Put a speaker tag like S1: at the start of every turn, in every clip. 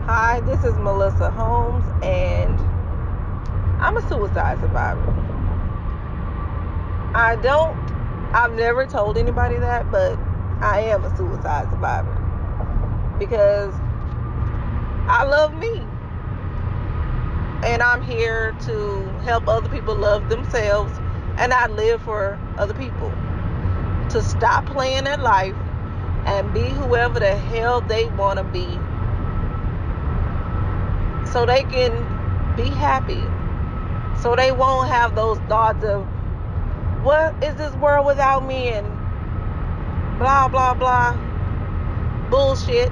S1: Hi, this is Melissa Holmes, and I'm a suicide survivor. I've never told anybody that, but I am a suicide survivor because I love me. And I'm here to help other people love themselves, and I live for other people to stop playing at life and be whoever the hell they want to be so they can be happy. So they won't have those thoughts of, what is this world without me, and blah, blah, blah. Bullshit.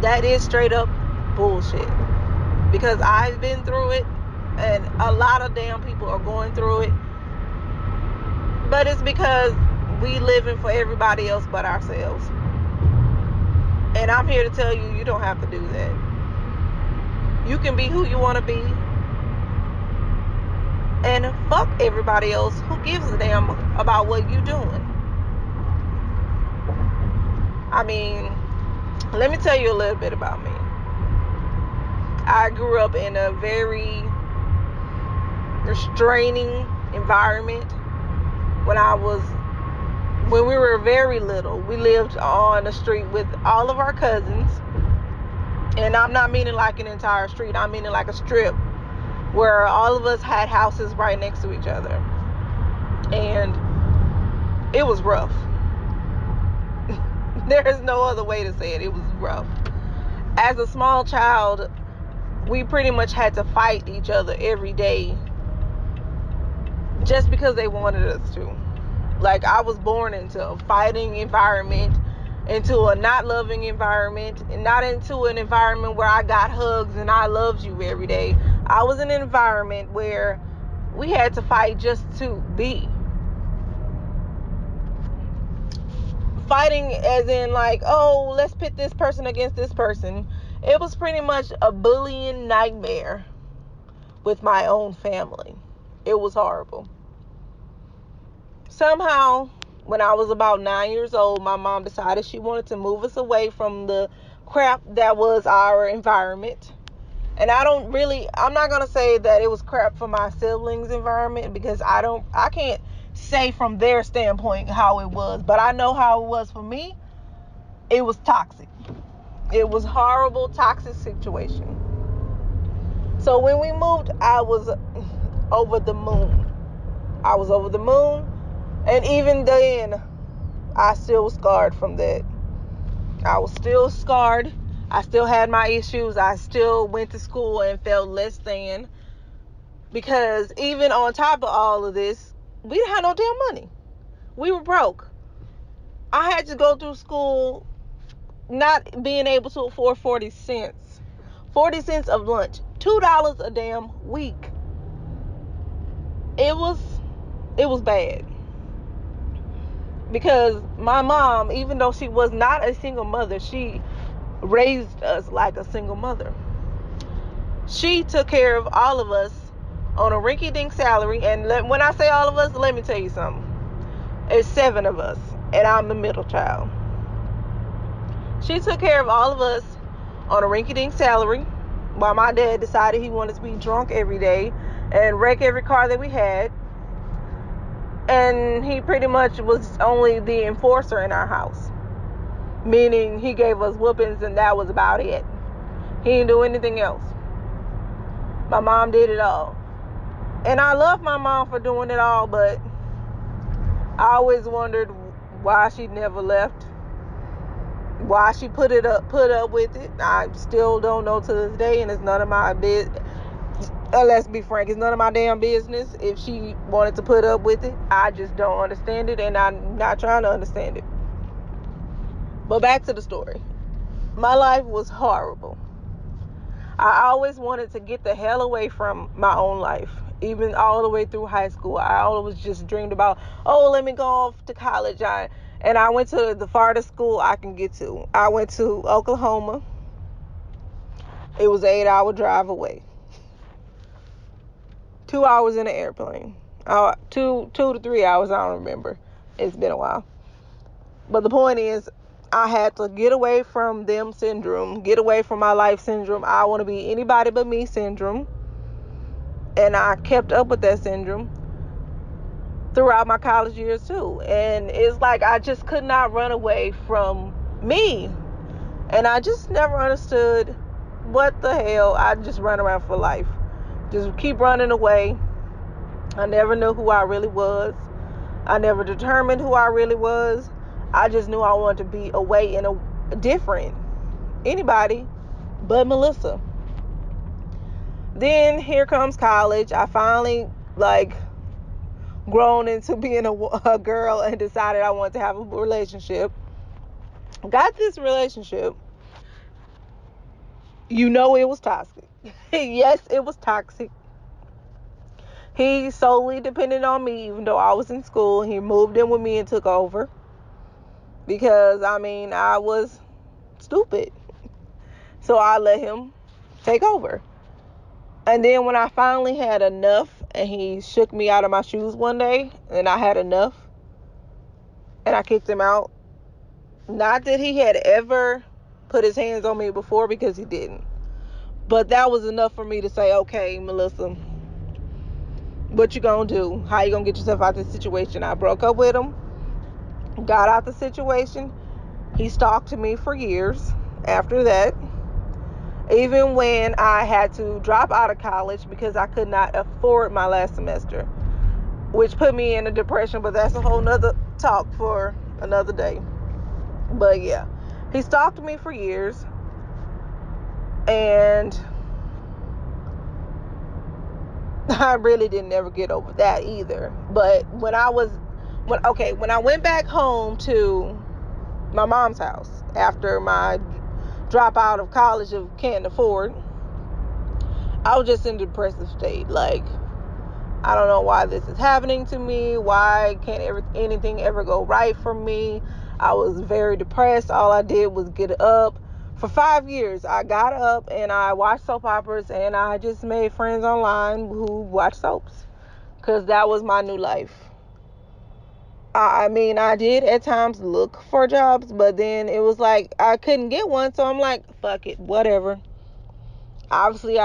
S1: That is straight up bullshit. Because I've been through it, and a lot of damn people are going through it. But it's because we living for everybody else but ourselves. And I'm here to tell you, you don't have to do that. You can be who you want to be. And fuck everybody else who gives a damn about what you doing. I mean, let me tell you a little bit about me. I grew up in a very restraining environment. When we were very little, we lived on the street with all of our cousins. And I'm not meaning like an entire street. I'm meaning like a strip where all of us had houses right next to each other. And it was rough. There is no other way to say it. It was rough. As a small child, we pretty much had to fight each other every day just because they wanted us to. Like, I was born into a fighting environment, into a not loving environment, and not into an environment where I got hugs and I loved you every day. I was in an environment where we had to fight just to be. Fighting as in like, oh, let's pit this person against this person. It was pretty much a bullying nightmare with my own family. It was horrible. Somehow, when I was about 9 years old, my mom decided she wanted to move us away from the crap that was our environment. And I'm not going to say that it was crap for my siblings' environment, because I can't say from their standpoint how it was, but I know how it was for me. It was toxic. It was horrible, toxic situation. So when we moved, I was over the moon. I was over the moon. And even then, I still was scarred from that. I was still scarred. I still had my issues. I still went to school and felt less than. Because even on top of all of this, we didn't have no damn money. We were broke. I had to go through school not being able to afford 40 cents. 40 cents of lunch. $2 a damn week. It was bad. Because my mom, even though she was not a single mother, she raised us like a single mother. She took care of all of us on a rinky-dink salary. And when I say all of us, let me tell you something. It's 7 of us, and I'm the middle child. She took care of all of us on a rinky-dink salary, while my dad decided he wanted to be drunk every day and wreck every car that we had. And he pretty much was only the enforcer in our house. Meaning he gave us whoopings and that was about it. He didn't do anything else. My mom did it all. And I love my mom for doing it all, but I always wondered why she never left. Why she put up with it. I still don't know to this day, and it's none of my business. Let's be frank, it's none of my damn business if she wanted to put up with it. I just don't understand it, and I'm not trying to understand it. But back to the story. My life was horrible. I always wanted to get the hell away from my own life. Even all the way through high school, I always just dreamed about, oh, let me go off to college. And I went to the farthest school I can get to. I went to Oklahoma. It was an 8-hour drive away. 2 hours in an airplane. 2 to 3 hours, I don't remember. It's been a while. But the point is, I had to get away from them syndrome, get away from my life syndrome. I want to be anybody but me syndrome. And I kept up with that syndrome throughout my college years too. And it's like I just could not run away from me. And I just never understood what the hell. I just run around for life. Just keep running away. I never knew who I really was. I never determined who I really was. I just knew I wanted to be away in a different anybody but Melissa. Then here comes college. I finally grown into being a girl and decided I wanted to have a relationship. Got this relationship. You know it was toxic. Yes, it was toxic. He solely depended on me, even though I was in school. He moved in with me and took over. Because, I was stupid. So I let him take over. And then when I finally had enough, and he shook me out of my shoes one day, and I had enough, and I kicked him out. Not that he had ever put his hands on me before, because he didn't. But that was enough for me to say, okay, Melissa, what you gonna do? How you gonna get yourself out of this situation? I broke up with him, got out the situation. He stalked me for years after that. Even when I had to drop out of college because I could not afford my last semester, which put me in a depression, but that's a whole nother talk for another day. But yeah, he stalked me for years, and I really didn't ever get over that either. But when I went back home to my mom's house after my drop out of college of can't afford, I was just in a depressive state. I don't know why this is happening to me. Why can't anything ever go right for me? I was very depressed. All I did was get up. For 5 years, I got up and I watched soap operas, and I just made friends online who watch soaps, because that was my new life. I did at times look for jobs, but then it was like I couldn't get one, so I'm like, fuck it, whatever. Obviously,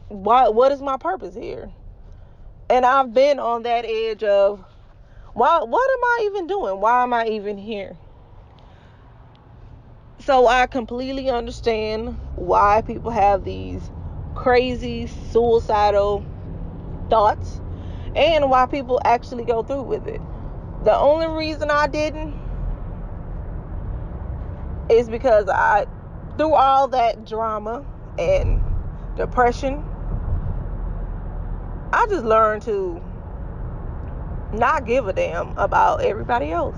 S1: what is my purpose here? And I've been on that edge of, what am I even doing? Why am I even here? So I completely understand why people have these crazy suicidal thoughts, and why people actually go through with it. The only reason I didn't is because through all that drama and depression, I just learned to not give a damn about everybody else.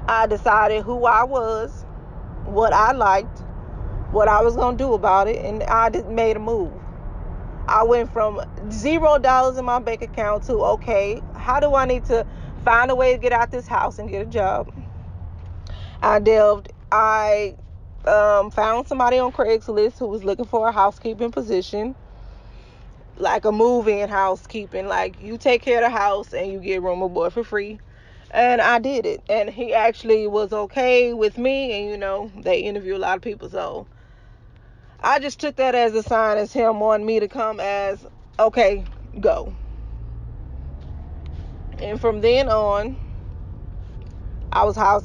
S1: I decided who I was, what I liked, what I was going to do about it, and I just made a move. I went from $0 in my bank account to, okay, how do I need to find a way to get out this house and get a job? I found somebody on Craigslist who was looking for a housekeeping position, like a move-in housekeeping, like you take care of the house and you get room and board for free. And I did it, and he actually was okay with me, and they interview a lot of people, so I just took that as a sign as him wanting me to come as, okay, go. And from then on, I was a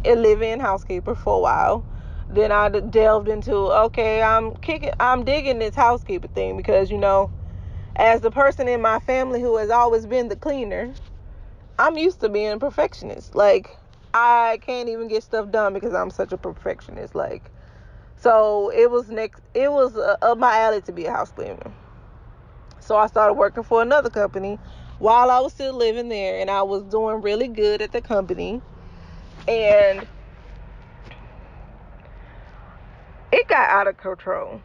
S1: live-in housekeeper for a while. Then I delved into, okay, I'm digging this housekeeper thing, because, as the person in my family who has always been the cleaner, I'm used to being a perfectionist. I can't even get stuff done because I'm such a perfectionist. So it was up my alley to be a house cleaner. So I started working for another company while I was still living there, and I was doing really good at the company. And it got out of control.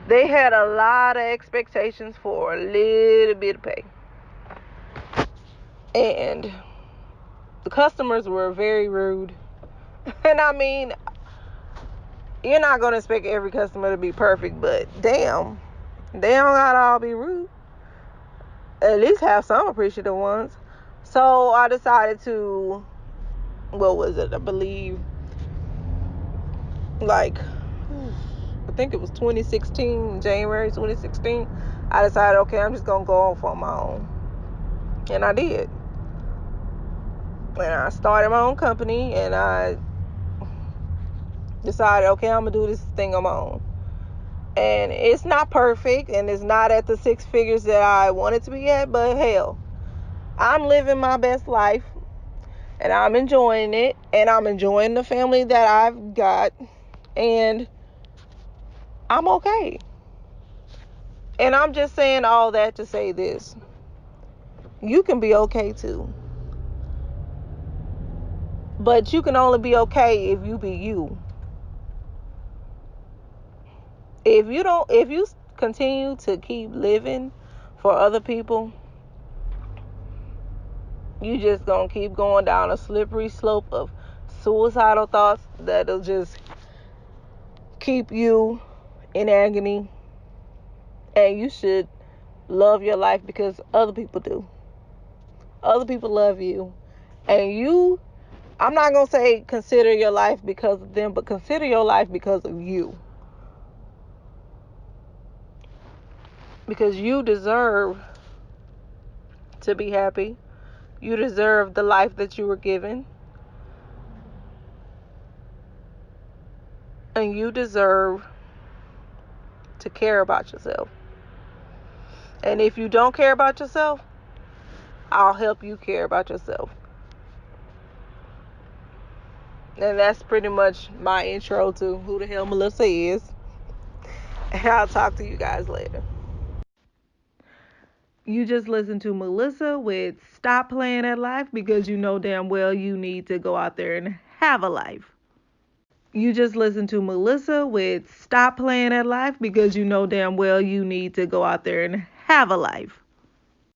S1: They had a lot of expectations for a little bit of pay. And the customers were very rude. And you're not going to expect every customer to be perfect, but damn, they don't got to all be rude. At least have some appreciative ones. So I decided to what was it? I believe, like, I think it was 2016, January 2016. I decided, okay, I'm just gonna go off on my own, and I did. And I started my own company, and I decided, okay, I'm gonna do this thing on my own. And it's not perfect, and it's not at the six figures that I want it to be at, but hell, I'm living my best life, and I'm enjoying it, and I'm enjoying the family that I've got, and I'm okay. And I'm just saying all that to say this: you can be okay too, but you can only be okay if you be you. If you continue to keep living for other people, you just gonna keep going down a slippery slope of suicidal thoughts that'll just keep you in agony. And you should love your life because other people do. Other people love you, and you, I'm not gonna say consider your life because of them, but consider your life because of you, because you deserve to be happy. You deserve the life that you were given, and you deserve to care about yourself. And if you don't care about yourself, I'll help you care about yourself. And that's pretty much my intro to who the hell Melissa is. And I'll talk to you guys later. You just listened to Melissa with Stop Playing at Life because you know damn well you need to go out there and have a life. You just listened to Melissa with Stop Playing at Life because you know damn well you need to go out there and have a life.